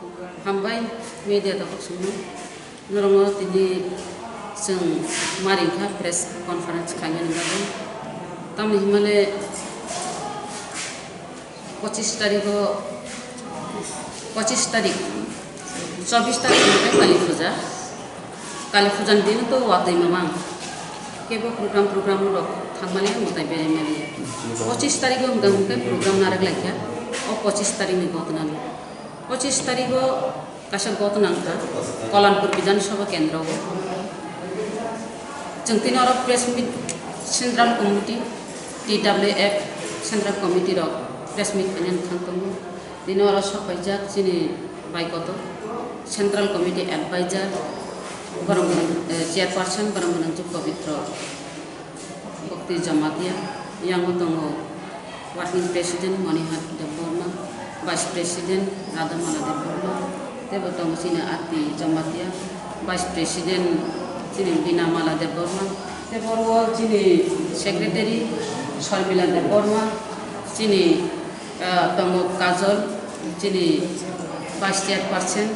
हामबाय media दा खसुनु नरंगो तिनि जों मारिखा प्रेस कन्फारेंस खालामनो बागै तामनि हिमाले 25 तारिख 24 तारिख काली पूजा दिन तो वातै मामा केबो program रो थांमाने मताय बेरायमाने 25 तारिख हम गंके program नारक लाइका और 25 तारिख में गतनान 25 तारिख काशा गतनांका कलानपुर विधानसभा केंद्र जों तीन और press meet central committee TWF central committee रो प्रेस मीट पेन खांतमु दिन और सफाइजा जिनि बाइकत सेंट्रल कमिटी एडवाइजर बरमगन चेयरपर्सन बरमगन जो पवित्र भक्ति जमातिया यांग दंगो working president Manihar Debbarma vice president Radhamala Debbarma तेबो दंगो सिने आरती जमातिया वाइस प्रेसिडेंट सिने बीनामाला देवबर्मा तेबो सिने सेक्रेटारी शर्मिला देवबर्मा सिने दंगो काजल सिने वाइस चेयरपर्सन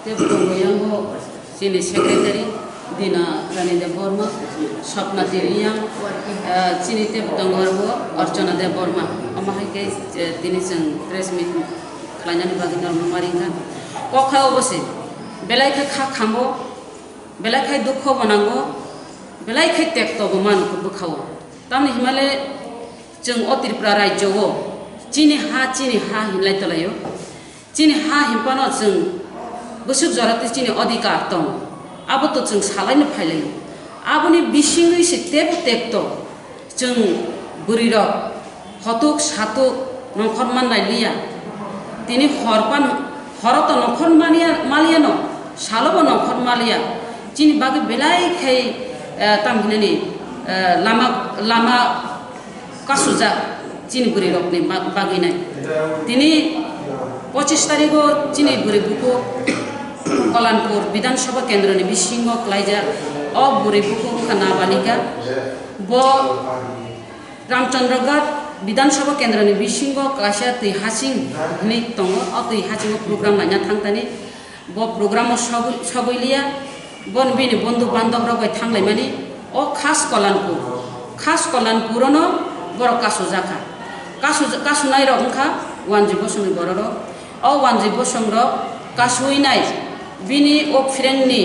तेबो दंगो यांगो सिने सेक्रेटारी दिना रानी देवबर्मा स्वप्ना देविया चिनी तेबो दंगो अर्चना देवबर्मा अमाहायके दिनै जों प्रेस मीट खालामनानै बागै नरमारिखा कखा अबसे बेलायखै खा खांबो बेलायखै दुख बनांगो बेलायखै टेक्टबो मानखौ बोखावो तामनि हिमाले जों त्रिपुरा राज्यआव चिनि हा हिनलाय तलायो चिनि हा हिमपानो जों गोसो जराते चिनि अधिकार दं आबो तो जों सालायनो फायलायो आबोनि बिसिङै से टेक्ट जों बुरिर हतुक सातुक नखर माननाय लिया तिनि हरत नखर मालियानो सालबो नखर मालिया चिनि बागै बेलायखै तामहिनानि लामा कासुजा चिनि बुरिरकनि बागैनाय तिनि 25 तारिख चिनि बुरि बुको कलानपुर विधानसभा केंद्र ने बिसिंग क्लाइजा अ बुरि बुको खाना बालिका ब रामचंद्रगढ़ विधानसभा केंद्र ने बिसिंग क्लाइजा तै हासिं नि तंग अ तै हासिं प्रोग्राम लाना थांतानि ब प्रोग्राम सबैलिया बन बिनि बंधु बान्धव रगै थांलाय मानि अ खास कलानपुर न बर कासु जाखा कासु नाय रंखा वानजि बसंनि बर र अ वानजि बसं र कासुइनाय बिनि ओ फ्रेंडनि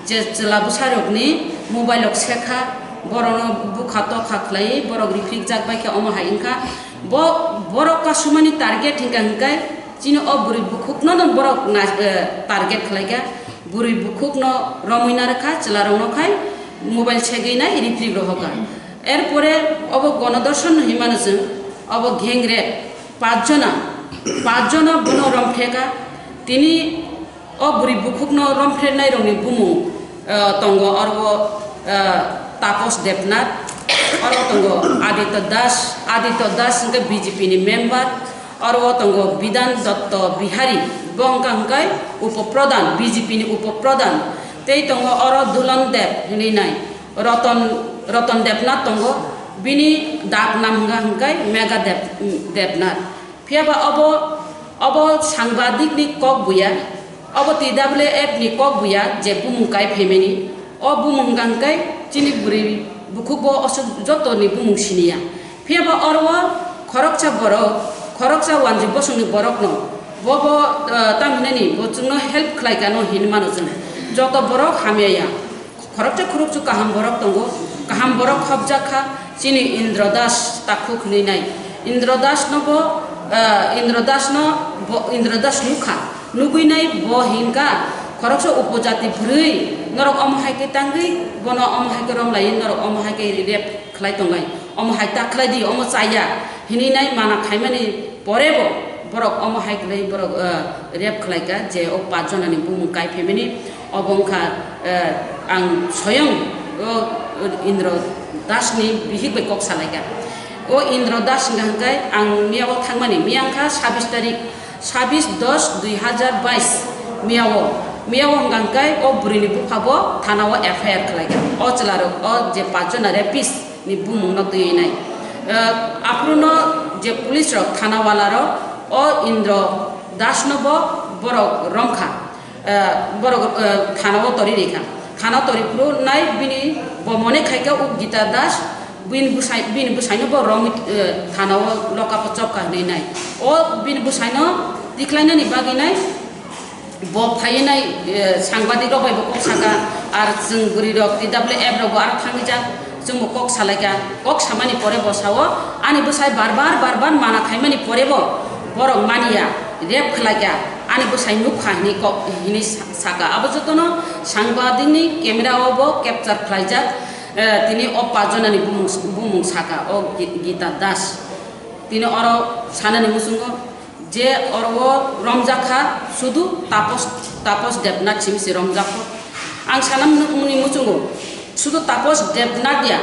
जे लाबुसारकनि मोबाइलक सेखा बरनो बुखातो खाख्लाय बरक रिफ्रिक जागबायखे अमहाय इनका बरक कासुमानि टारगेट हिंकाय चिनो अ बुरि बुखुकनो न बरक टारगेट खलायगा बुरि बुखुकनो रमैनारखा चलारंनखाय मोबाइल सेगैनाय रिफ्रिक रहका एरपरे अब गणदर्शन हिमानजों अब घेंग्रे पाँचजना बनो रमफेका तिनी अ बुरि बुखुकनो रमफ्रेनाय रंनि बुमु तंग अरबो तापस देवनाथ अरबो तंग आदित्य दास के बीजेपी नि मेंबर अरबो तंग विधान दत्त बिहारी बंकांकाय उपप्रधान बीजेपी नि उपप्रधान तै तंग अर दुलन देव हिनाय रतन देवनाथ तंग बिनि दाग नामगा हंकाय मेगा देवनाथ फियाबा अब सांबादिक नि कक बुया अब TWF नि कक बुया जे बुमुंकाय फेमेनि अ बुमुंगांकाय चिनि बुरि बुखुबो असु जतनि बुमुंसिनिया फियाबा अरवा खरकचा वानजि बसंनि बरकनो बबो तामिनानि बचुनो हेल्प खलायकानो हिनमानो जों जत बरक हामिया खरकचा काहाम बरक दंगो काहाम बरक खबजाखा चिनि इन्द्रदास ताखु खनिनाय इन्द्रदास नुखा नुगुइनाय ब हिंका खरकसा उपजाति भुरै नरक अमहायके तांगै बनो अमहायके रमलाय नरक अमहायके रेप खलाय तंगाय अमहाय ताखलाय दि अम चाया हिनिनाय माना खायमानि परेबो बरक अमहायके बरक रेप खलायका जे ओ पाँचजनानि बुमुंकाय फेमिनि अबंखा आं स्वयं इन्द्र दासनि बिहिबै कक सालायगा ओ इन्द्र दास गांकाय आं मियाव थांमानि मियांखा 26/10/2022 मियाव गांकाय ओ बुरिनि बुफाबो थानाव FIR खलायगा ओ चलारो ओ जे पाँचजना रेपिस नि बुमुंग नतयनाय आप्रुनो जे पुलिस र थाना वाला र ओ इन्द्र दास नबो borok romkha borok khanawo tori rekha khana tori pro nai bini bomone khaika u Gita Das bin busai no bo rom khanawo loka pachop ka nai o bin busai no diklaina ni bagi nai bo phai nai sangbadik rok bai bo kok saka ar jung guri rok TWF rok ar thangi jak jung bo kok salaika kok samani pore bo sawo ani busai barbar mana khaimani pore bo borok mania rep khlaika ani busai nuk khani kok hini saka abo jotono sangbadik camera obo capture khlaijak tini o pajonani bumung saka o Gita Das tini oro sanani musungo je orwo romjakha sudu tapos debnat simsi romjakho ang sanam muni musungo sudu tapos debnat dia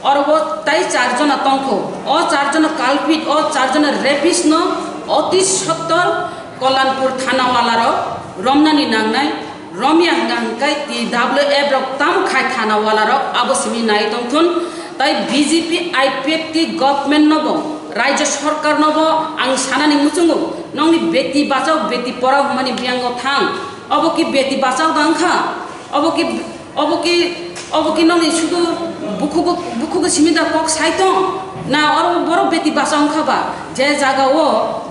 orwo tai charjona tongkho o charjona kalpit o charjona rapist no অতি সত্তর Kalyanpur থানাওয়ালার রমনানি নাংনাই রমিয়া হাঙ্গাই TWF rock তাম খাই থানাওয়ালার আবসিমি নাই তংথুন তাই BJP IPF টি government নব রাজ্য সরকার নব আং সানানি মুচুঙ্গো নংনি বেটি বাঁচাও বেটি পড়াও মানে বিয়াঙ্গ থাং অবকি বেটি বাঁচাও দাংখা অবকি নংনি শুধু বুকুগো সিমিদা কক সাইতং না অর বড় বেটি বাঁচাও খাবা যে জায়গা ও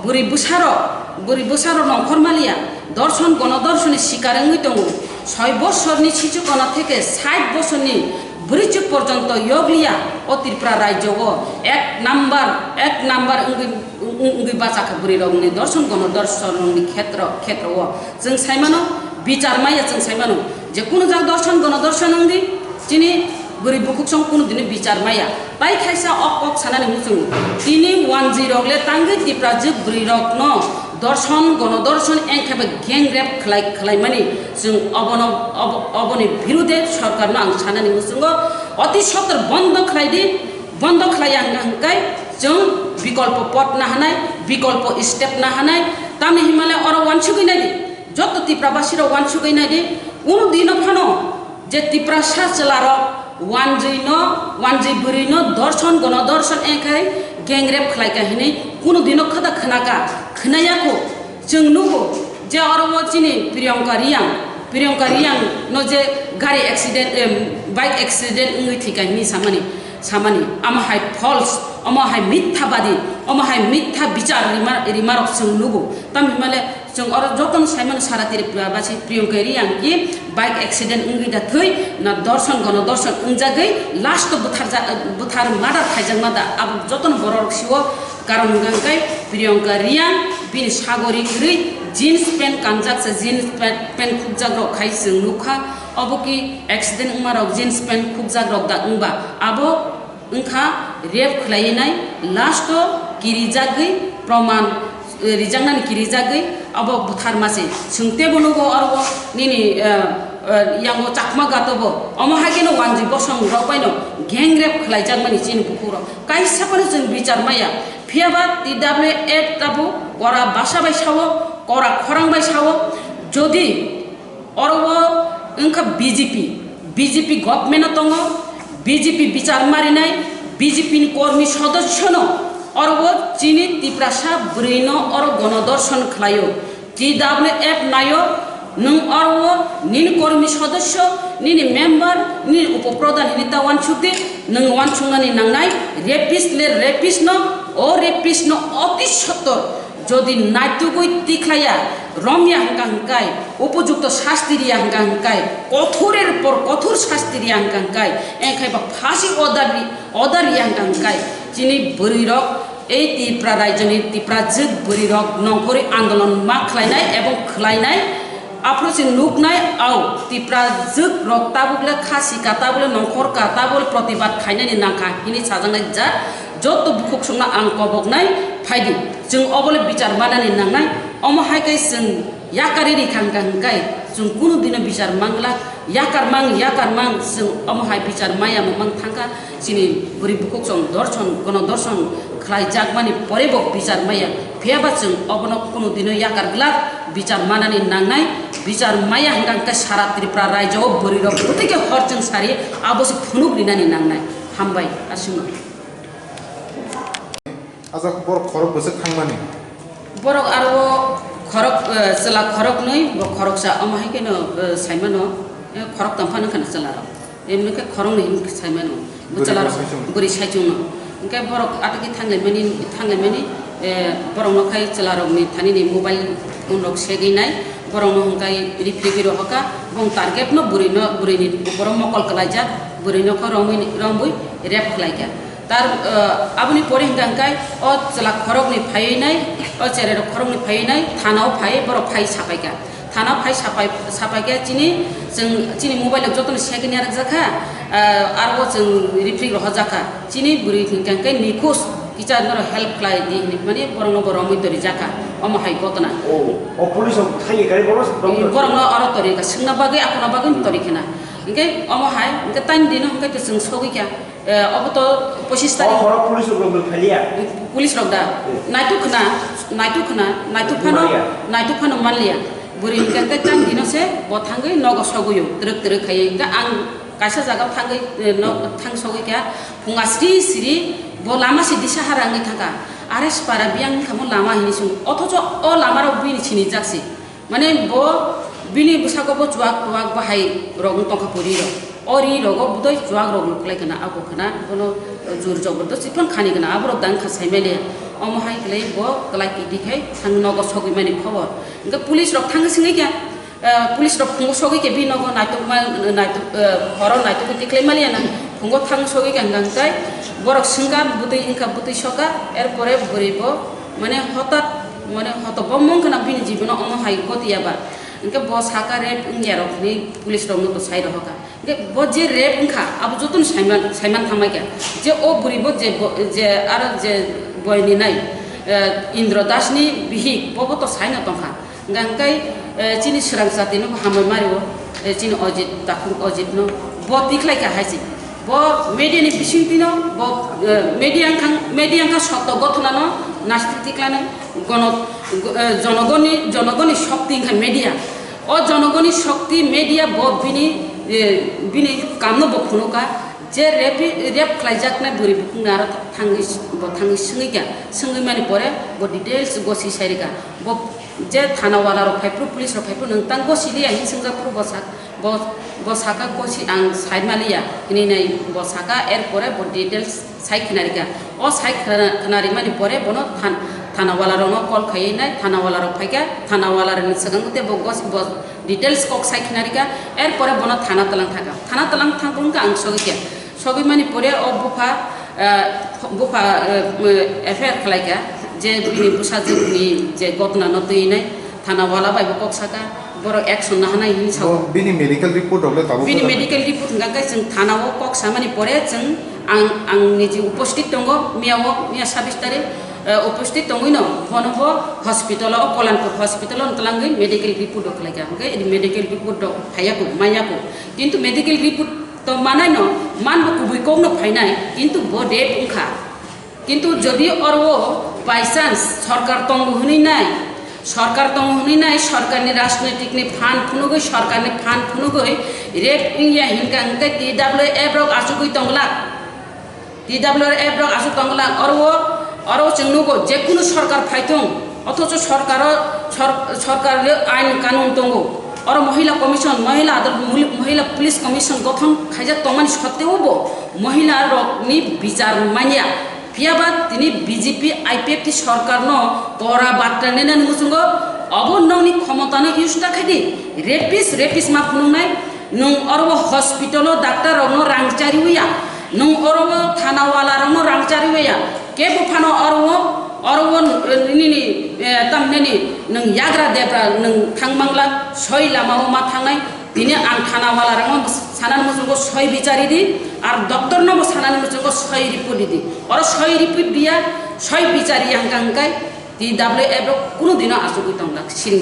বুড়ি বুসারো নংখরমালিয়া দর্শন গণদর্শনের শিকার দङ 6 বছরনি শিশুকণা থেকে 60 বছরনি বুড়িচুক পর্যন্ত ইয়গলিয়া ও ত্রিপুরা রাজ্য এক নাম্বার উঙ্গি বাঁচাখা বুড়ি রংনি দর্শন গণদর্শননি ক্ষেত্র ও जों সাইমানো বিচার মাইয়া जों সাইমানো যে কোনো যা দর্শন গণদর্শন উঙ্গি চিনি बुरी बुकुक सं कुनु दिने बिचार माया बाइ खाइसा अक सानानि मुसुं तिनि 10 रगले तांगे तिप्रा जुग बुरी रक न दर्शन गणदर्शन एंखाबे गेंग रेप खलाय मानि जों अबनि बिरुदे सरकार न आं सानानि मुसुंगो अति सत्तर बन्द खलाय आंगाय जों विकल्प पट ना हानाय विकल्प स्टेप ना हानाय तामनि हिमालय अर वानसुगै नायदि जत तिप्रा बासिर वानसुगै नायदि उनु दिन फानो जे तिप्रा सा चलार वानजै बुरिनो दर्शन गणदर्शन एंखाय गेंग्रेप खलायका हिनै कुनु दिनो खदा खनाका खनायाखौ जों नुगो जे अरबो चिनि प्रियंका रियां न जे गाड़ी एक्सीडेंट बाइक एक्सीडेंट उंगै थिकायनि सामानि आमाहाय फल्स आमाहाय मिथ्याबादी आमाहाय मिथ्या विचार रिमारक जों नुगो ताम हिमाले जों अर जतन साइमन सारातिर बासी प्रियंका रियां कि बाइक एक्सीडेंट उंगै दा थै ना दर्शन गणदर्शन उंजागै लास्ट बुथार मादार खाइजां मादा अब जतन बरक सिव कारण गंगाय प्रियंका रियां बिन सागरि ग्रै जीन्स पैंट कानजाक से जीन्स पैंट खुबजाग रक खाइ जों नुखा अबकि एक्सीडेंट उमारक जीन्स पैंट खुबजाग रक दा उंबा आबो उंखा रेप खलायनाय लास्ट किरिजागै प्रमाण रिजांनानि किरिजागै अब बुथार मासे सोंते बनुगो अरबो निनि यांगो चाकमा गातबो अमहागेनो वानजि बसं रपाइनो गेंग्रेप खलायजाक मानि चिन बुखुर काइसापनो जों बिचार माया फियाबा TWF ताबो करा बासा बायसावो करा खरां बायसावो जदि अरबो ओंखा बीजेपी गभर्नमेन्ट दङ बीजेपी बिचार मारिनाय बीजेपी नि कर्मी सदस्यनो अरबो चिनि तिप्रासा बुरैनो अर गणदर्शन खलायो TWF नायो नों अरबो निन कर्मी सदस्य निनि मेम्बर नि उपप्रधान हिनिता वानसुदि नों वानसुंनानि नांनाय रेपिस्ट न अति सत्तर যদি নাইতুগৈ তিখলাইয়া রমিয়া হাঙ্কাই উপযুক্ত শাস্তি রিয়া হাঙ্কাই কঠোরের পর কঠোর শাস্তি রিয়া হাঙ্কাই এখাই বা ফাঁসি অদার রিয়া হাঙ্কাই যিনি বরিরক এই ত্রিপুরা রাজ্যনি ত্রিপুরা যুগ বরিরক নংকরি আন্দোলন मा खलायनाय এবং खलायनाय आफ्रोसिन नुकनाय आव ত্রিপুরা যুগ রক্তাবুগলে খাসি কাতাবুলে নংखर काताबुल प्रतिबाद खायनायनि नांखा हिनि साजांनाय जा जत बुखुक संना आं कबकनाय फायदि जों अबले बिचार मानानि नांनाय अमहायकै जों याकारि रिखांगांगाय जों कुनु दिन बिचार मांगला याकार मां जों अमहाय बिचार माया मां थांगा जिनि बुरि बुखुक सं दर्शन गणदर्शन खलाय जागमानि परेबक बिचार माया फेयाबा जों अबनो कुनु दिन याकार ग्ला बिचार मानानि नांनाय बिचार माया हांगांका सारा त्रिपुरा राज्यआव बुरिरक गतिके हरजों सारि आबोसि फुनुक लिनानि नांनाय हामबाय आसिम आजा बर खरब बोसो खांमानि बरक आरो khorok sela khorok noi bo khorok sa amahai ke no saimano khorok tamphan khana sela emne ke khorong ni saimano bo chala buri saijung no ke borok ataki thangle mani borong no khai chala rok ni thani ni mobile unrok segi nai borong no hongkai refrigerator ro hoka bong target no buri ni borong mokol kalaja buri no ko rombui rep khlaika tar abuni pore hingkai o chala khorok ni phai nai o chere khorok ni phai nai thanao phai borok phai sapaika thana phai sapaika chini mobile joton sekini ar jakha arbo jeng refrigerator hojaka chini buri hingkai nikhos kicha nor help klai di mane borong boromoi tori jaka omo hai gotna o police thai gari borong aro tori ka singna bagai akona bagai tori khina ingke omo hai ingke tan dino ingke te sing sogi kya obo to 25 tarik police rok phalia police rok da naitu phano malia buri ingke tan dino se bo thangai nogo soguyo truk khai ingka ang kaisa jaga thangai thang sogi kya phunga sri bo lama si disa harangi thaka ares para biang kamu lama hini sung othojo o lama ro bini chini jaksi mane bo bini busako bo juak bahai rog tongka puri ro ori rogo budoi juak rog luklai kana ako kana bono jur jobor sipon khani kana abro dang khasai mele omo hai klai bo klai ki dikhai thang nogo sogi mani khobor inga police rok thang singai kya police rok phungo sogi ke bi nogo naitu horo naitu ko diklai maliana phungo thang sogi ka ngantai borok singka butui soka erpore buribo mane hotat bommong kana bini jibono omo hai gotiaba inke bo saka rep ngerok ni police rok no to sai roka inke bo je rep inka abu jotun saiman thamai ka je o buribo je ara je boyni nai Indro Das ni bihi bobo to sai na tongka ngangkai chini srang sati no hamai mario chini ojit no bo diklai ka haisi bo media ni bising tino bo media ka shotto gothna no nastiklane জনগণের শক্তি media o জনগণের শক্তি media bo bini kamno bo khunoka je rep khlaijak na buri bukungar thangi singi mani pore bo details go si sarika bo je thana wala ro phaipu police ro phaipu nang tang go silia hi singja pro bo saka go si ang side malia ini nai bo saka er pore bo details sai khinarika o sai khanari mani pore bono thana wala ro no call khai nai thana wala ro phaika thana wala ro sagangte bo details kok sai khinarika er pore bono thana talang thangkung ka ang sogi mani pore o bufa affair khlaika je bini busa ni je gotna no tui nai thana wala bai bo kok saka boro action na hanai hin sa bini medical report hole tabo bini medical report nga jeng thana o kok samani pore jeng ang niji upasthit tongo mia 27 tarik upasthit tongino bonobo hospital o Kolanpur hospital on talangai medical report khlaika okay medical report do hayako mayako kintu medical report to manai no manbo kubui kong no phainai kintu bo date unkha kintu jodi orwo by chance সরকার তংহুনি নাই সরকারনি রাজনৈতিক নি fun ফুনুগৈ সরকারনি fun ফুনুগৈ rape ইয়া হিনকা হিনকা TWF rock আসুগৈ তংলা TWF rock আসু তংলা অরও চংনুগো যে কোনো সরকার ফাইথং অথচ সরকার আইন কানুন তঙ্গো और महिला कमिशन महिला पुलिस कमिशन गठन खाइजा तमानि सत्तेও महिला रकनि বিচার मानिया फियाबाद तिनी बीजेपी आईपीएफ सरकार न करा बार्ता नेना मुसुंगो अब नौनि क्षमता न युस्टा खादि रेपिस मा फुनुनाय नों अरबो हॉस्पिटल डाक्टर रनो रांगचारि हुया नों अरबो थानावाला रनो रांगचारि हुया के बुफानो अरबो निनि तमनेनि नों याग्रा देब्रा नों थांमांला सय लामाव मा थांनाय दिने आं थानावाला रनो सानान मुसुंगो सय बिचारि दि আর ডক্টর নব সানানি মুচুগো সই রিপোর্ট দি আর সই রিপোর্ট দিয়া সই বিচারি হাঙ্কাঙ্কাই TWF কোনো দিন আসুগি তংলা সিরিং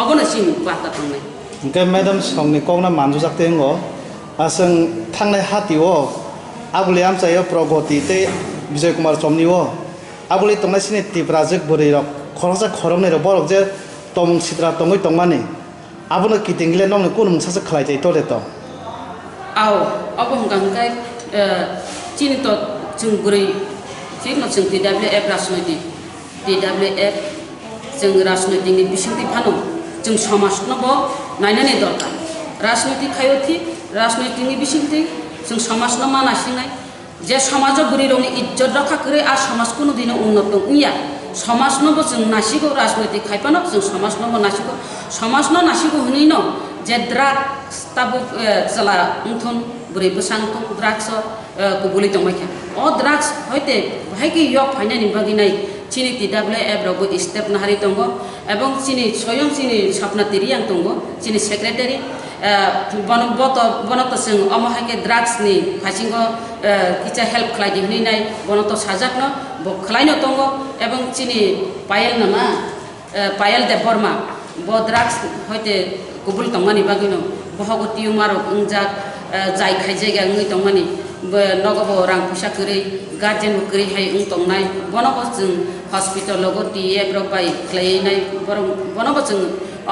অগনো সিং বার্তা তংলাই ইনকা ম্যাডাম সংনি কংনা মানজু জাকতে ngo আসং থাংনাই হাতিও আবুলি আমচায় প্রগতি তে বিজয় কুমার চমনিও আবুলি তংনাই সিনি টিপ্রাজক বরি রক খরসা খরংনে র বরক যে তং সিদ্রা তংই তংমানি আবুনো কিতিংলে নং কোন মুসাসা খলাই যাই তলে তো aw abo hangkai chini to chung guri chino chung TWF rasnoti TWF जों राजनैतिकनि बिसिंथि फानो जों समाजनोबो नायनानै दरकार राजनैतिक खायथि राजनैतिकनि बिसिंथि जों समाजनो मा नासिनाय जे समाजाव बुरि रंनि इज्जत रखा करे आ समाजखौ दिनै उन्नत इया समाजनोबो जों नासिगौ राजनैतिक खायफानो जों समाजनोबो नासिगौ हनैनो जे ड्राग्स ताबो चला उन्थन बुरै बसांथं ड्राग्स गुबुलै दंबायखा अ ड्राग्स हयते भाइके यक फाइनानि बागिनाय चिनि TWF रावबो स्टेप नाहारि दङ এবং চিনি স্বয়ং চিনি স্বপ্নাতিরি आं दङ চিনি सेक्रेटारि बनत जों अमहायके ड्राग्सनि फाइसिंगो किचा हेल्प खालायदि हनैनाय बनत साजाकनो बखलायनो दङ এবং চিনি पायल नामा पायल देव बर्मा ब ड्राग्स हयते गुबुल दंमानि बागिनो बहगो टिउमार उंजाक जाय खायजायगा उंनि दंमानि नगबो रां फैसा करै गार्जेन करै हाय उं दंनाय बनबो जों हस्पिटाल लगो TF रक बाय खालायनाय बनबो जों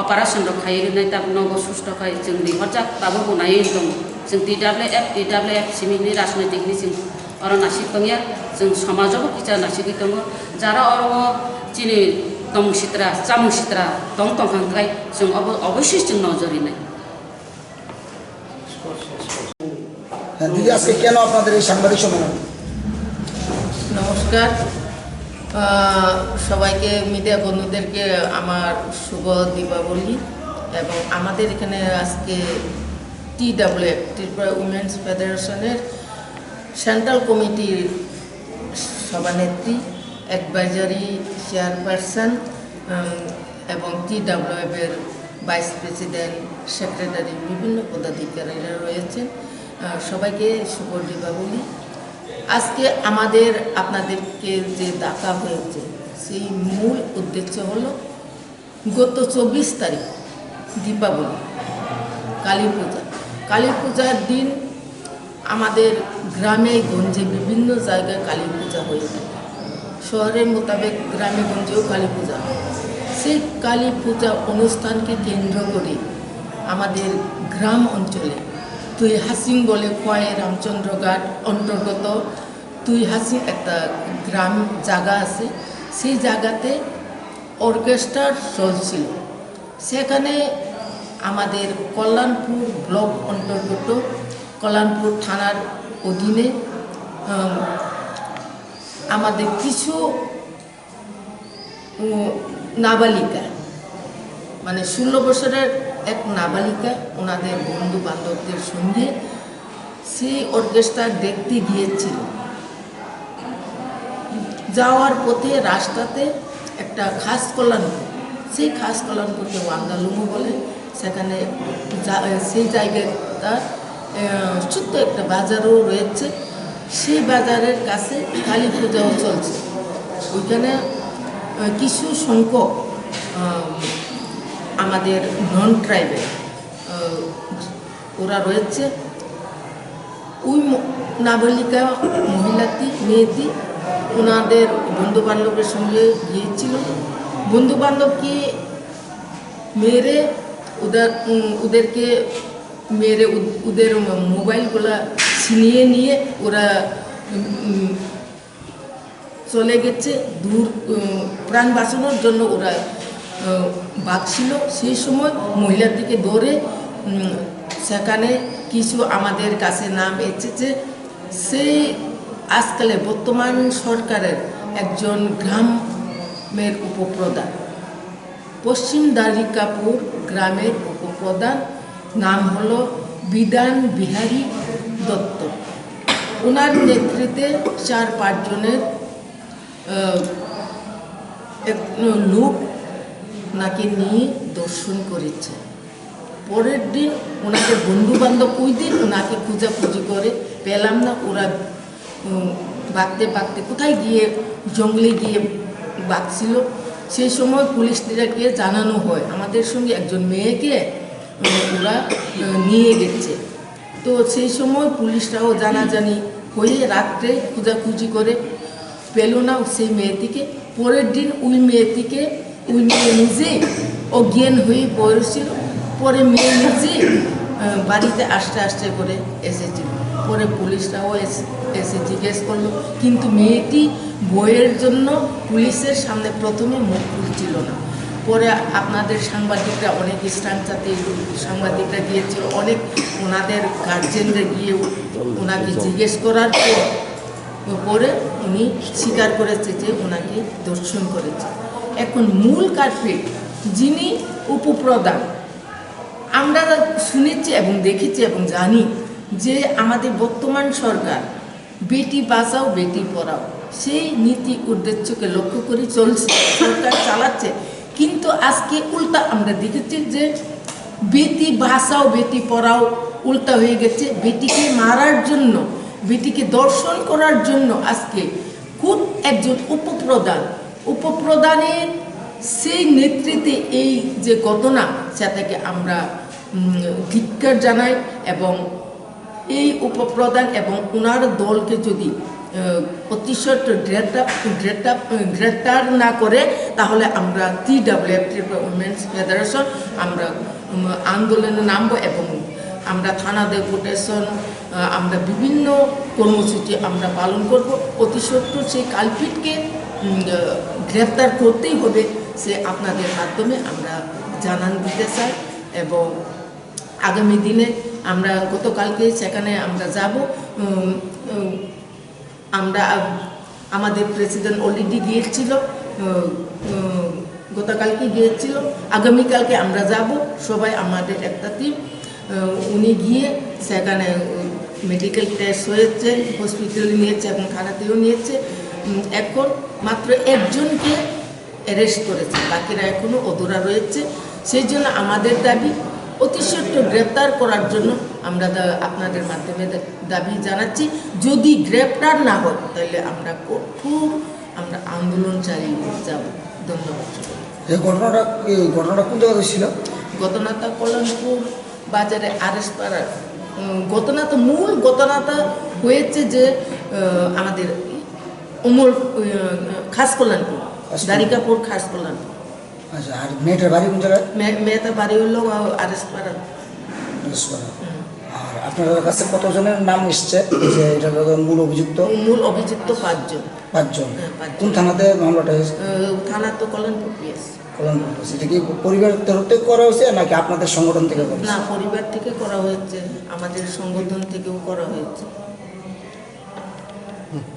अपारेशन रक खायनाय ताब नगो सुस्त खाय जों लिहरजाक ताबो बनायै दं जों TWF सिमिनि राजनैतिकनि जों अर नासिक दंया जों समाजावबो किचा नासिक दङ जारा अर चिनि तमसित्रा चामुसित्रा दं खांखाय जों अवश्य जों नजरिनाय দিদি আজকে কেন আপনাদের এই সাংবাদিক সম্মেলন নমস্কার সবাইকে মিডিয়া বন্ধুদেরকে আমার শুভ দীপাবলি এবং আমাদের এখানে আজকে TWF ত্রিপুরা উইমেন্স ফেডারেশনের সেন্ট্রাল কমিটির সভানেত্রী অ্যাডভাইজারি চেয়ারপারসন এবং TWF এর ভাইস প্রেসিডেন্ট সেক্রেটারি বিভিন্ন পদাধিকারীরা রয়েছেন সবাইকে শুভ দীপাবলি আজকে আমাদের আপনাদেরকে যে ডাকা হয়েছে সেই মূল উদ্দেশ্য হলো গত 24 তারিখ দীপাবলি কালী পূজার দিন আমাদের গ্রামে গঞ্জে বিভিন্ন জায়গায় কালী পূজা হয়ে থাকে শহরের মোতাবেক গ্রামে গঞ্জেও কালী পূজা সেই কালী পূজা অনুষ্ঠানকে কেন্দ্র করে আমাদের গ্রাম অঞ্চলে তুই হাসিং বলে কয় রামচন্দ্রঘাট অন্তর্গত তুই হাসিং একটা গ্রাম জায়গা আছে সেই জায়গাতে অর্কেস্ট্রা চলছিল সেখানে আমাদের কল্যাণপুর ব্লক অন্তর্গত কল্যাণপুর থানার অধীনে আমাদের কিছু নাবালিকা মানে 16 বছরের এক নাবালিকা ওনাদের বন্ধু বান্ধবদের সঙ্গে সেই অর্কেস্ট্রা দেখতে গিয়েছিল যাওয়ার পথে রাস্তাতে একটা খাস কল্যাণপুর সেই খাস কল্যাণপুরকে ওয়ান্দালুমু বলে সেখানে সেই জায়গাটা ছোট্ট একটা বাজারও রয়েছে সেই বাজারের কাছে কালী পূজাও চলছে ওইখানে কিছু সংখ্যক আমাদের নন ট্রাইবেল ওরা রয়েছে ওই নাবালিকা মহিলাটি মেয়েটি ওনাদের বন্ধুবান্ধবের সঙ্গে গিয়েছিল বন্ধুবান্ধবকে মেরে ওদেরকে মেরে ওদের মোবাইলগুলা ছিনিয়ে নিয়ে ওরা চলে গেছে দূর প্রাণ বাঁচানোর জন্য ওরা বাঁচছিল সেই সময় মহিলাটিকে ধরে সেখানে কিছু আমাদের কাছে নাম এসেছে সেই আজকালে বর্তমান সরকারের একজন গ্রামের উপপ্রধান পশ্চিম দ্বারিকাপুর গ্রামের উপপ্রধান নাম হলো বিধান বিহারী দত্ত ওনার নেতৃত্বে 4-5 জনের লোক ওনাকে নিয়ে দর্শন করেছে পরের দিন ওনাকে বন্ধুবান্ধব ওই দিন ওনাকে খোঁজাখুঁজি করে পেলাম না ওরা বাঁকতে কোথায় গিয়ে জঙ্গলে গিয়ে বাঁকছিল সেই সময় পুলিশদেরকে জানানো হয় আমাদের সঙ্গে একজন মেয়েকে ওরা নিয়ে গেছে তো সেই সময় পুলিশরাও জানাজানি হয়ে রাত্রে খোঁজাখুঁজি করে পেল না সেই মেয়েটিকে পরের দিন ওই মেয়ে নিজে অজ্ঞান হয়ে পড়েছিল পরে মেয়ে নিজে বাড়িতে আস্তে করে এসেছিল পরে পুলিশরাও এসে জিজ্ঞেস করলো কিন্তু মেয়েটি বইয়ের জন্য পুলিশের সামনে প্রথমে মুখ খুলছিল না পরে আপনাদের সাংবাদিকরা অনেক সাথে সাংবাদিকরা গিয়েছিল, অনেক ওনাদের গার্জেনরা গিয়ে ওনাকে জিজ্ঞেস করার পরে উনি স্বীকার করেছে যে ওনাকে ধর্ষণ করেছে। এখন মূল কালপ্রিট যিনি উপপ্রধান, আমরা শুনেছি এবং দেখেছি এবং জানি যে আমাদের বর্তমান সরকার বেটি বাঁচাও বেটি পড়াও সেই নীতি উদ্দেশ্যকে লক্ষ্য করে চলছে, সরকার চালাচ্ছে। কিন্তু আজকে উল্টা আমরা দেখেছি যে বেটি বাঁচাও বেটি পড়াও উল্টা হয়ে গেছে। বেটিকে মারার জন্য, বেটিকে দর্শন করার জন্য আজকে খুব একজন উপপ্রধানের সেই নেতৃত্বে এই যে ঘটনা, সেটাকে আমরা ধিক্কার জানাই এবং এই উপপ্রধান এবং ওনার দলকে যদি প্রতিশোধ গ্রেপ্তার না করে তাহলে আমরা TWF উইমেন্স ফেডারেশন আমরা আন্দোলনে নামবো এবং আমরা থানা ডেপুটেশন, আমরা বিভিন্ন কর্মসূচি আমরা পালন করব। প্রতিশোধ সেই কালপিটকে গ্রেপ্তার করতেই হবে, সে আপনাদের মাধ্যমে আমরা জানান দিতে চাই। এবং আগামী দিনে আমরা গতকালকে সেখানে আমরা যাব, আমরা আমাদের প্রেসিডেন্ট অলরেডি গিয়েছিল, গতকালকে গিয়েছিল, আগামীকালকে আমরা যাব সবাই, আমাদের একটা টিম। উনি গিয়ে সেখানে মেডিকেল টেস্ট হয়েছে, হসপিটালে নিয়েছে এবং থানাতেও নিয়েছে। এখন মাত্র একজনকে অ্যারেস্ট করেছে, বাকিরা এখনও অধরা রয়েছে। সেই জন্য আমাদের দাবি অতিশয় গ্রেপ্তার করার জন্য আমরা আপনাদের মাধ্যমে দাবি জানাচ্ছি। যদি গ্রেপ্তার না হয় তাহলে আমরা কঠোর আন্দোলন চালিয়ে যাব। ধন্যবাদ। এই ঘটনাটা কোন জায়গায় ছিল? ঘটনাটা কল্যাণপুর বাজারে আরএস পাড়ার মূল ঘটনাটা হয়েছে যে আমাদের অমর খাস কল্যাণপুর, দ্বারিকাপুর খাস কল্যাণপুর। আচ্ছা, আর মেয়েটার বাড়ি কোন জায়গায়? মেয়েটার বাড়ি হলো আরএস পাড়া। আর আপনাদের কাছে কতজনের নাম এসছে যে এটা মূল অভিযুক্ত? মূল অভিযুক্ত 5 জন। 5 জন। হ্যাঁ, 5 জন। কোন থানাতে মামলাটা হয়েছে? থানা তো কল্যাণপুর পিএস। কল্যাণপুর। এটা কি পরিবার তরফ থেকে করা হয়েছে নাকি আপনাদের সংগঠন থেকে করা হয়েছে? না, পরিবার থেকে করা হয়েছে, আমাদের সংগঠন থেকেও করা হয়েছে।